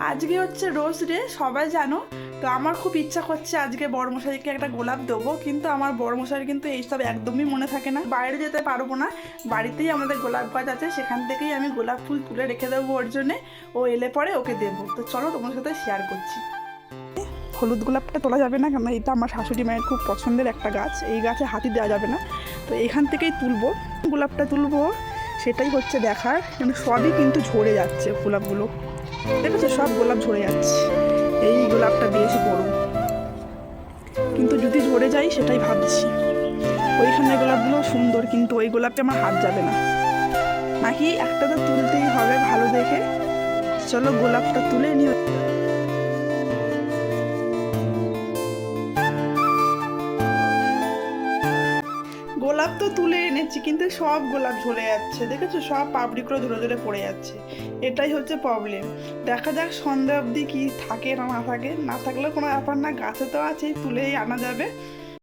আজকে হচ্ছে rose day, সবাই জানো। তো আমার খুব ইচ্ছা করছে আজকে বড়মশাইকে একটা গোলাপ দেবো, কিন্তু আমার বড়মশাইয়ের কিন্তু এইসব একদমই মনে থাকে না। বাইরে যেতে পারবো না, বাড়িতেই আমাদের গোলাপ গাছ আছে, সেখান থেকেই আমি গোলাপ ফুল তুলে রেখে দেবো ওর জন্যে। ও এলে পরে ওকে দেবো। তো চলো তোমার সাথে শেয়ার করছি। হলুদ গোলাপটা তোলা যাবে না, কারণ এটা আমার শাশুড়ি মায়ের খুব পছন্দের একটা গাছ। এই গাছে হাতি দেওয়া যাবে না, তো এইখান থেকেই তুলবো। গোলাপটা তুলবো, সেটাই হচ্ছে দেখার। কিন্তু সবই কিন্তু ঝরে যাচ্ছে গোলাপগুলো, দেখেছো সব গোলাপ ঝরে যাচ্ছে। এই গোলাপটা বেশ বড়, কিন্তু যদি ঝরে যায় সেটাই ভাবছি। ওইখানে গোলাপগুলো সুন্দর, কিন্তু ওই গোলাপে আমার হাত যাবে না, নাকি একটা তো তুলতেই হবে ভালো দেখে। চলো গোলাপটা তুলে নিও। গোলাপ তো তুলে এনেছি, কিন্তু সব গোলাপ ঝরে যাচ্ছে, দেখেছো সব পাপড়িগুলো ঝরে ঝরে পড়ে যাচ্ছে। এটাই হচ্ছে প্রবলেম। দেখা যাক সন্ধ্যা অবধি কি থাকে না না থাকে। না থাকলেও কোনো ব্যাপার না, গাছে তো আছেই, তুলেই আনা যাবে।